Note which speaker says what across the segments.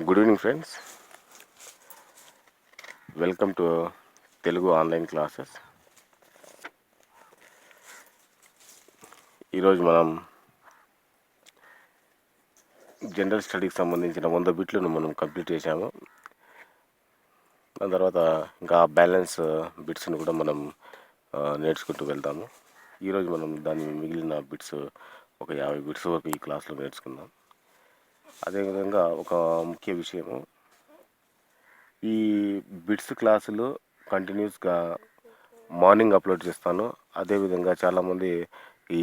Speaker 1: Good evening friends, welcome to Telugu online classes. ఈరోజు మనం general స్టడీకి సంబంధించిన 100 బిట్లను మనం కంప్లీట్ చేశాము. దాని తర్వాత ఇంకా బ్యాలెన్స్ బిట్స్ని కూడా మనం నేర్చుకుంటూ వెళ్తాము. ఈరోజు మనం దాని మిగిలిన బిట్స్ ఒక 50 బిట్స్ వరకు ఈ క్లాస్లో నేర్చుకుందాం. అదేవిధంగా ఒక ముఖ్య విషయము, ఈ బిట్స్ క్లాసులు కంటిన్యూస్గా మార్నింగ్ అప్లోడ్ చేస్తాను. అదేవిధంగా చాలామంది ఈ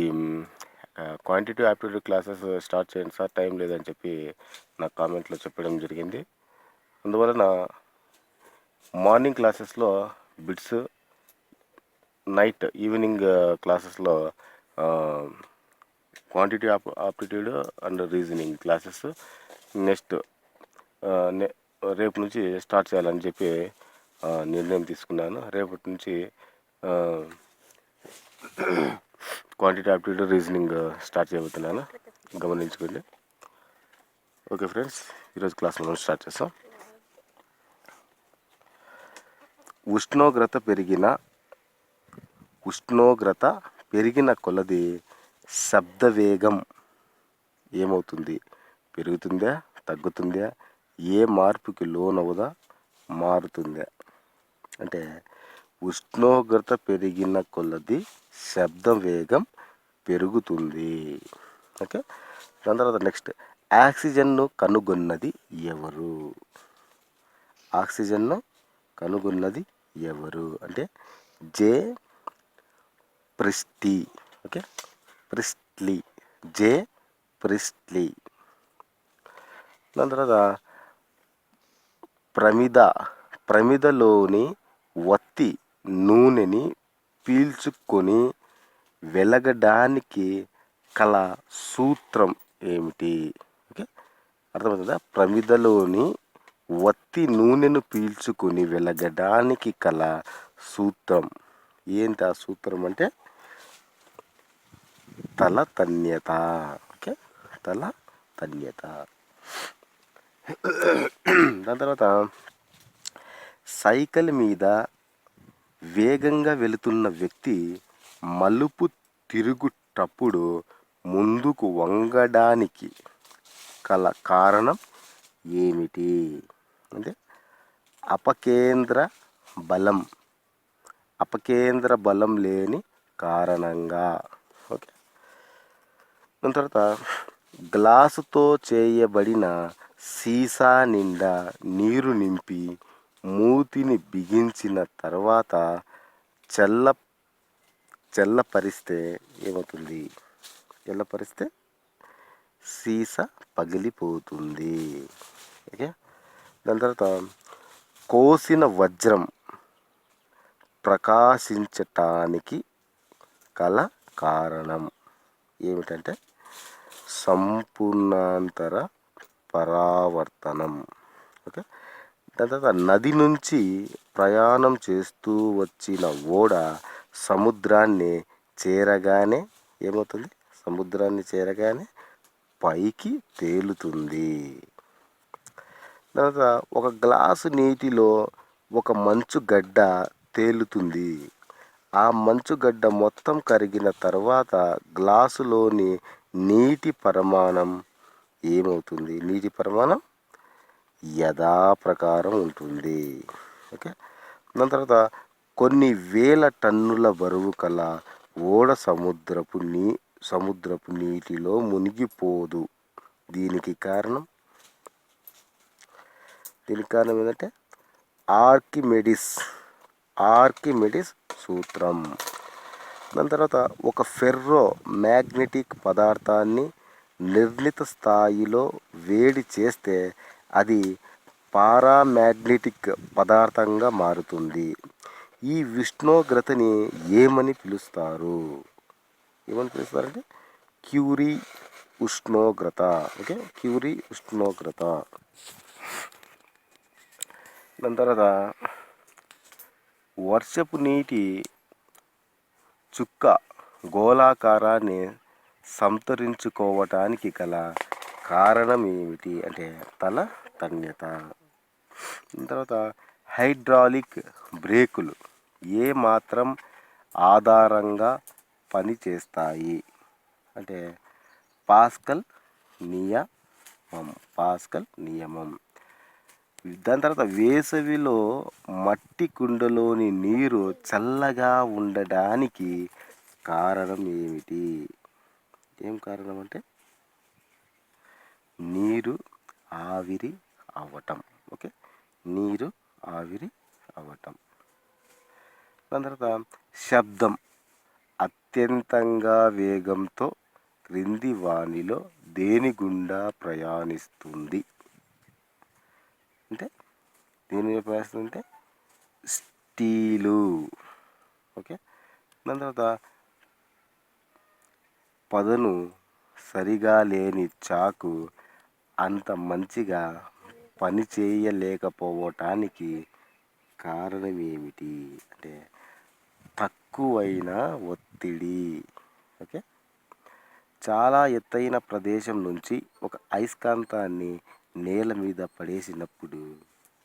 Speaker 1: క్వాంటిటీ యాప్టిట్యూడ్ క్లాసెస్ స్టార్ట్ చేయండి సార్, టైం లేదని చెప్పి నాకు కామెంట్లో చెప్పడం జరిగింది. అందువలన మార్నింగ్ క్లాసెస్లో బిట్స్, నైట్ ఈవినింగ్ క్లాసెస్లో quantity aptitude and reasoning classes next రేపు నుంచి స్టార్ట్ చేయాలని చెప్పి నిర్ణయం తీసుకున్నాను. రేపటి నుంచి క్వాంటిటీ ఆప్టిట్యూడ్ రీజనింగ్ స్టార్ట్ చేయబోతున్నాను, గమనించుకోండి. ఓకే ఫ్రెండ్స్, ఈరోజు క్లాస్ మనం స్టార్ట్ చేస్తాం. ఉష్ణోగ్రత పెరిగిన కొలది శబ్ద వేగం ఏమవుతుంది? పెరుగుతుందా, తగ్గుతుందా, ఏ మార్పుకి లోనవుదా, మారుతుందా? అంటే ఉష్ణోగ్రత పెరిగిన కొలది శబ్ద వేగం పెరుగుతుంది. ఓకే, దాని తర్వాత నెక్స్ట్, ఆక్సిజన్ను కనుగొన్నది ఎవరు? ఆక్సిజన్ను కనుగొన్నది ఎవరు అంటే జే ప్రిస్ట్లీ. ఓకే, జే ప్రిస్ట్లీ. దాని తర్వాత ప్రమిదలోని వత్తి నూనెని పీల్చుకొని వెలగడానికి కల సూత్రం ఏమిటి? ఓకే, అర్థమవుతుందా? ప్రమిదలోని వత్తి నూనెను పీల్చుకొని వెలగడానికి కల సూత్రం ఏంటి? ఆ సూత్రం అంటే తల తన్యత. ఓకే, తల తన్యత. దాని తర్వాత సైకిల్ మీద వేగంగా వెళుతున్న వ్యక్తి మలుపు తిరుగుటప్పుడు ముందుకు వంగడానికి కల కారణం ఏమిటి? అంటే అపకేంద్ర బలం లేని కారణంగా. ఓకే, దాని తర్వాత గ్లాసుతో చేయబడిన సీసా నిండా నీరు నింపి మూతిని బిగించిన తర్వాత చల్లపరిస్తే ఏమవుతుంది? చల్లపరిస్తే సీసా పగిలిపోతుంది. ఓకే, దాని తర్వాత కోసిన వజ్రం ప్రకాశించటానికి కల కారణం ఏమిటంటే సంపూర్ణాంతర పరావర్తనం. ఓకే, దాని తర్వాత నది నుంచి ప్రయాణం చేస్తూ వచ్చిన ఓడ సముద్రాన్ని చేరగానే ఏమవుతుంది? సముద్రాన్ని చేరగానే పైకి తేలుతుంది. తర్వాత ఒక గ్లాసు నీటిలో ఒక మంచుగడ్డ తేలుతుంది. ఆ మంచుగడ్డ మొత్తం కరిగిన తర్వాత గ్లాసులోని నీటి పరిమాణం ఏమవుతుంది? నీటి పరిమాణం యథాప్రకారం ఉంటుంది. ఓకే, దాని తర్వాత కొన్ని వేల టన్నుల బరువు కల ఓడ సముద్రపు నీటిలో మునిగిపోదు. దీనికి కారణం ఏంటంటే ఆర్కిమెడిస్ సూత్రం. దాని తర్వాత ఒక ఫెర్రో మ్యాగ్నెటిక్ పదార్థాన్ని నిర్ణీత స్థాయిలో వేడి చేస్తే అది పారామాగ్నెటిక్ పదార్థంగా మారుతుంది. ఈ ఉష్ణోగ్రతని ఏమని పిలుస్తారు? అంటే క్యూరీ ఉష్ణోగ్రత. ఓకే, క్యూరీ ఉష్ణోగ్రత. దాని తర్వాత వర్షపు నీటి చుక్క గోళాకారాన్ని సంతరించుకోవటానికి గల కారణం ఏమిటి అంటే తల తన్యత. తర్వాత హైడ్రాలిక్ బ్రేకులు ఏ మాత్రం ఆధారంగా పనిచేస్తాయి అంటే పాస్కల్ నియమం. పాస్కల్ నియమం. దాని తర్వాత వేసవిలో మట్టి కుండలోని నీరు చల్లగా ఉండడానికి కారణం ఏమిటి? ఏం కారణం అంటే నీరు ఆవిరి అవ్వటం. ఓకే, నీరు ఆవిరి అవ్వటం. దాని తర్వాత శబ్దం అత్యంతంగా వేగంతో క్రింది వానిలో దేని గుండా ప్రయాణిస్తుంది అంటే దేని మీద ప్రయాణిస్తుంది అంటే స్టీలు. ఓకే, దాని తర్వాత పదును సరిగా లేని చాకు అంత మంచిగా పని చేయలేకపోవటానికి కారణం ఏమిటి అంటే తక్కువైన ఒత్తిడి. ఓకే, చాలా ఎత్తైన ప్రదేశం నుంచి ఒక అయస్కాంతాన్ని నేల మీద పడేసినప్పుడు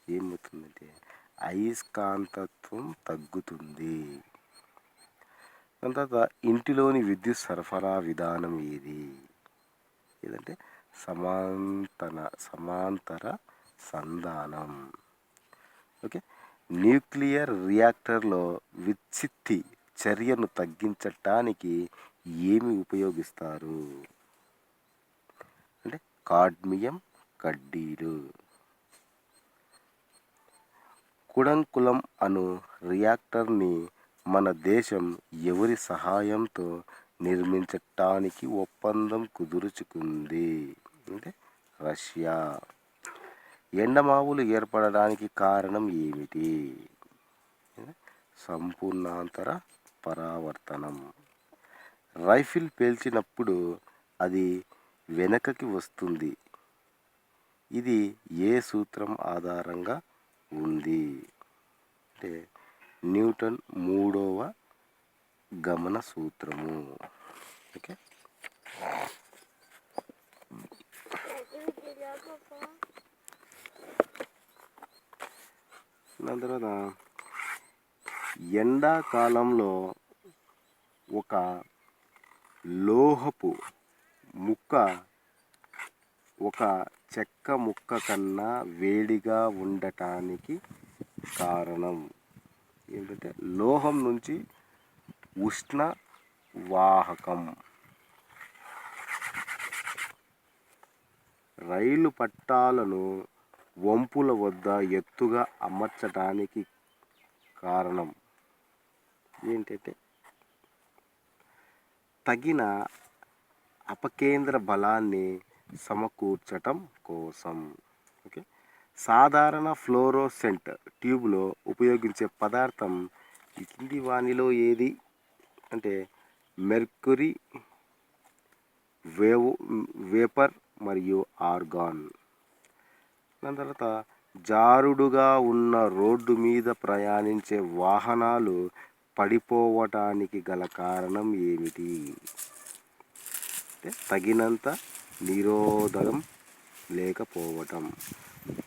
Speaker 1: ఏమవుతుందంటే అయస్కాంతత్వం తగ్గుతుంది. దాని తర్వాత ఇంటిలోని విద్యుత్ సరఫరా విధానం ఏదంటే సమాంతర సంధానం. ఓకే, న్యూక్లియర్ రియాక్టర్లో విచ్ఛిత్తి చర్యను తగ్గించటానికి ఏమి ఉపయోగిస్తారు అంటే కాడ్మియం కడ్డీలు. కుడంకులం అను రియాక్టర్ని మన దేశం ఎవరి సహాయంతో నిర్మించటానికి ఒప్పందం కుదుర్చుకుంది అంటే రష్యా. ఎండమావులు ఏర్పడడానికి కారణం ఏమిటి? సంపూర్ణాంతర పరావర్తనం. రైఫిల్ పేల్చినప్పుడు అది వెనకకి వస్తుంది. ఇది ఏ సూత్రం ఆధారంగా ఉంది అంటే న్యూటన్ 3వ గమన సూత్రము. ఓకే, దాని తర్వాత ఎండాకాలంలో ఒక లోహపు ముక్క ఒక చెక్క ముక్క కన్నా వేడిగా ఉండటానికి కారణం ఏంటంటే లోహం నుంచి ఉష్ణ వాహకం. రైలు పట్టాలను వంపుల వద్ద ఎత్తుగా అమర్చడానికి కారణం ఏంటంటే తగిన అపకేంద్ర బలాన్ని సమకూర్చటం కోసం. ఓకే, సాధారణ ఫ్లోరోసెంట్ ట్యూబ్లో ఉపయోగించే పదార్థం ఈ కింది వానిలో ఏది అంటే మెర్క్యూరీ, వేపర్ మరియు ఆర్గాన్. దాని తర్వాత జారుడుగా ఉన్న రోడ్డు మీద ప్రయాణించే వాహనాలు పడిపోవటానికి గల కారణం ఏమిటి అంటే తగినంత నిరోధకం లేకపోవటం.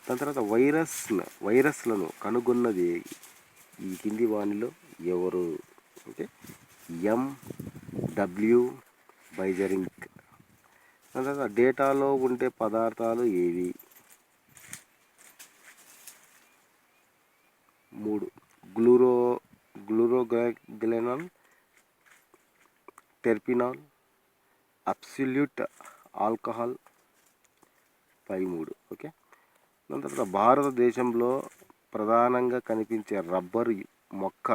Speaker 1: దాని తర్వాత వైరస్లను కనుగొన్నది ఈ కింది వానిలో ఎవరు అంటే MW బైజరింగ్. దాని తర్వాత డేటాలో ఉండే పదార్థాలు ఏవి? 3 గ్లూరోగ్లైనాల్, టెర్పినాల్, అబ్సల్యూట్ ఆల్కహాల్ 13. ఓకే, దాని తర్వాత భారతదేశంలో ప్రధానంగా కనిపించే రబ్బరు మొక్క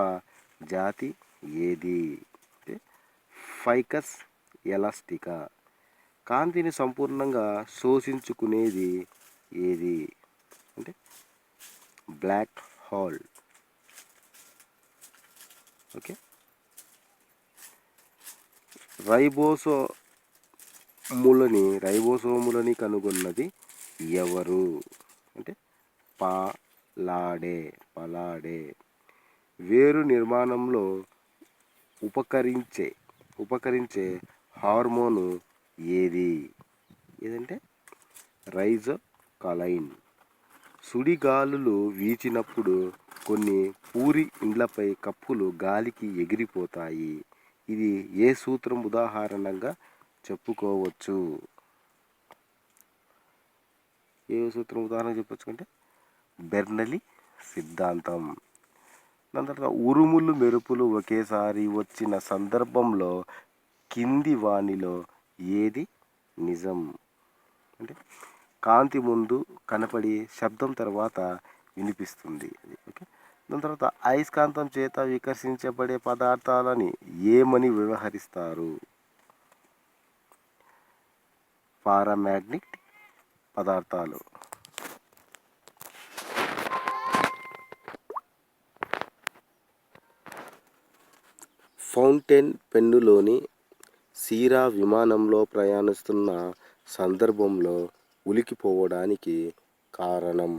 Speaker 1: జాతి ఏది అంటే ఫైకస్ ఎలాస్టికా. కాంతిని సంపూర్ణంగా శోషించుకునేది ఏది అంటే బ్లాక్ హోల్. ఓకే, రైబోసోములని కనుగొన్నది ఎవరు అంటే పలాడే. వేరు నిర్మాణంలో ఉపకరించే హార్మోను ఏదంటే రైజ్ కలైన్. సుడిగాలులు వీచినప్పుడు కొన్ని పూరి ఇండ్లపై కప్పులు గాలికి ఎగిరిపోతాయి. ఇది ఏ సూత్రం ఉదాహరణగా చెప్పుకోవచ్చు? ఏ సూత్రం ఉదాహరణ చెప్పొచ్చు అంటే బెర్నలి సిద్ధాంతం. దాని తర్వాత ఉరుములు మెరుపులు ఒకేసారి వచ్చిన సందర్భంలో కింది వానిలో ఏది నిజం? అంటే కాంతి ముందు కనపడి శబ్దం తర్వాత వినిపిస్తుంది. ఓకే. దాని తర్వాత అయస్కాంతం చేత వికర్షించబడే పదార్థాలని ఏమని వ్యవహరిస్తారు? పారామాగ్నెటిక్ పదార్థాలు. ఫౌంటైన్ పెన్నులోని సీరా విమానంలో ప్రయాణిస్తున్న సందర్భంలో ఉలికిపోవడానికి కారణం?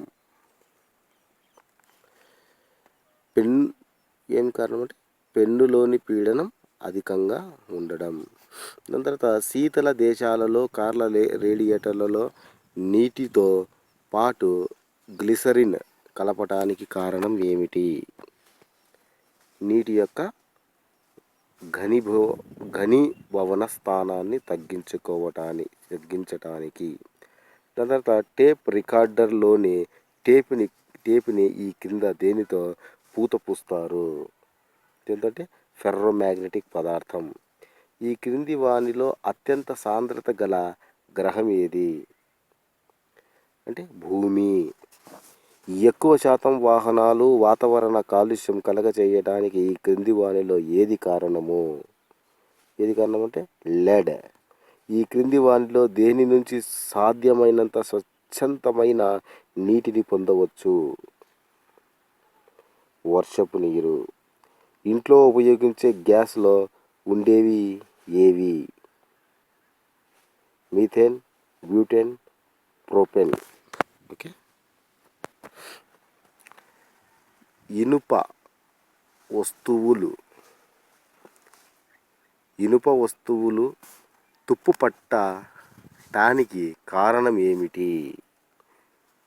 Speaker 1: ఏం కారణం అంటే పెన్నులోని పీడనం అధికంగా ఉండడం. దాని తర్వాత శీతల దేశాలలో కార్ల రేడియేటర్లలో నీటితో పాటు గ్లిసరిన్ కలపటానికి కారణం ఏమిటి? నీటి యొక్క ఘనీభవన స్థానాన్ని తగ్గించటానికి. దాని తర్వాత టేప్ రికార్డర్లోని టేప్ని ఈ క్రింద దేనితో పూత పూస్తారు? ఏంటంటే ఫెర్రోమాగ్నెటిక్ పదార్థం. ఈ క్రింది వానిలో అత్యంత సాంద్రత గల గ్రహం ఏది? అంటే భూమి. ఎక్కువ శాతం వాహనాలు వాతావరణ కాలుష్యం కలగచేయడానికి ఈ క్రింది వానిలో ఏది కారణము? ఏది కారణం అంటే లెడ్. ఈ క్రింది వానిలో దేని నుంచి సాధ్యమైనంత స్వచ్ఛందమైన నీటిని పొందవచ్చు? వర్షపు నీరు. ఇంట్లో ఉపయోగించే గ్యాస్లో ఉండేవి ఏవి? Methane, butane, propane. ఓకే. ఇనుప వస్తువులు తుప్పు పట్టడానికి కారణం ఏమిటి?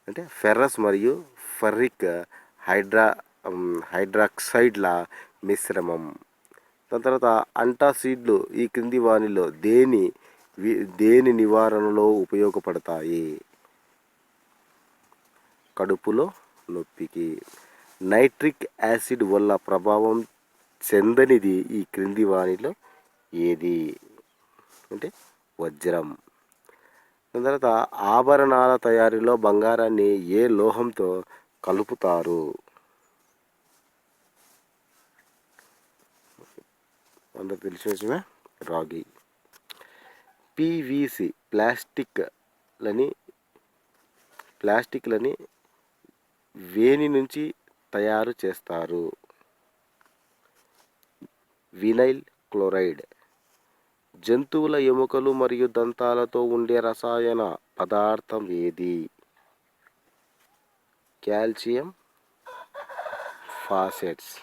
Speaker 1: అంటే ఫెర్రస్ మరియు ఫెర్రిక్ హైడ్రాక్సైడ్ల మిశ్రమం. దాని తర్వాత అంటాసిడ్లు ఈ క్రింది వానిలో దేని నివారణలో ఉపయోగపడతాయి? కడుపులో నొప్పికి. నైట్రిక్ యాసిడ్ వల్ల ప్రభావం చెందనిది ఈ క్రింది వానిలో ఏది? అంటే వజ్రం. దాని తర్వాత ఆభరణాల తయారీలో బంగారాన్ని ఏ లోహంతో కలుపుతారు? అందరికి తెలిసిన విషయమే, రాగి. పివిసి ప్లాస్టిక్లని వేని నుంచి తయారు చేస్తారు? Vinyl chloride. జంతువుల ఎముకలు మరియు దంతాలతో ఉండే రసాయన పదార్థం ఏది? Calcium phosphates.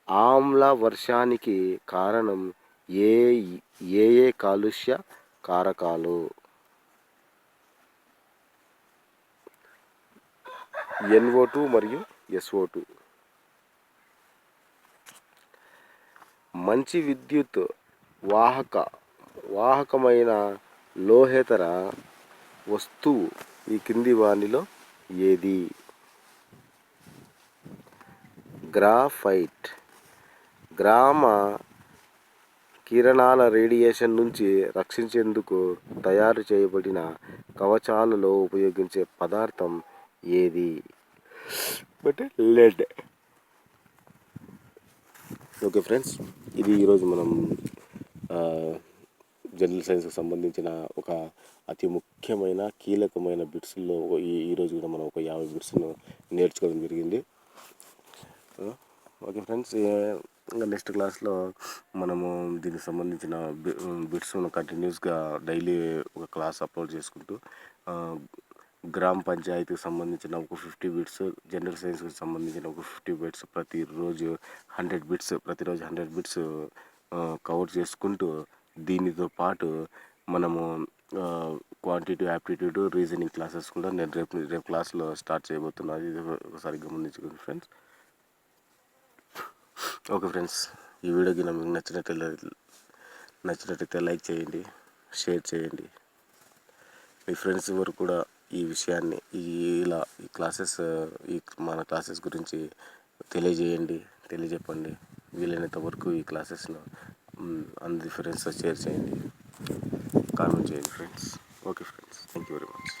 Speaker 1: ఆమ్ల వర్షానికి కారణం ఏ కాలుష్య కారకాలు? NO2 మరియు SO2. మంచి విద్యుత్ వాహకమైన లోహేతర వస్తువు ఈ క్రింది వానిలో ఏది? గ్రాఫైట్. గ్రామ కిరణాల రేడియేషన్ నుంచి రక్షించేందుకు తయారు చేయబడిన కవచాలలో ఉపయోగించే పదార్థం ఏది? అంటే లెడ్. ఓకే ఫ్రెండ్స్, ఇది ఈరోజు మనం జనరల్ సైన్స్కి సంబంధించిన ఒక అతి ముఖ్యమైన కీలకమైన బిట్స్లో ఈరోజు కూడా మనం ఒక 50 బిట్స్ను నేర్చుకోవడం జరిగింది. ఓకే ఫ్రెండ్స్, ఇంకా నెక్స్ట్ క్లాస్లో మనము దీనికి సంబంధించిన బిట్స్ కంటిన్యూస్గా డైలీ ఒక క్లాస్ అప్లోడ్ చేసుకుంటూ గ్రామ పంచాయతీకి సంబంధించిన ఒక 50 బిట్స్, జనరల్ సైన్స్కి సంబంధించిన ఒక 50 బిట్స్, ప్రతిరోజు 100 బిట్స్ కవర్ చేసుకుంటూ దీనితో పాటు మనము క్వాంటిటీ యాప్టిట్యూడ్ రీజనింగ్ క్లాసెస్ కూడా నేను రేపు క్లాస్లో స్టార్ట్ చేయబోతున్నాను. ఇది ఒకసారి గమనించుకోండి ఫ్రెండ్స్. ఓకే ఫ్రెండ్స్, ఈ వీడియోకి మీకు నచ్చినట్లయితే లైక్ చేయండి, షేర్ చేయండి. మీ ఫ్రెండ్స్ వరకు కూడా ఈ విషయాన్ని ఇలా మన క్లాసెస్ గురించి తెలియజెప్పండి. వీలైనంత వరకు ఈ క్లాసెస్ను అందరి ఫ్రెండ్స్తో షేర్ చేయండి, కామెంట్ చేయండి friends. Okay friends, thank you very much.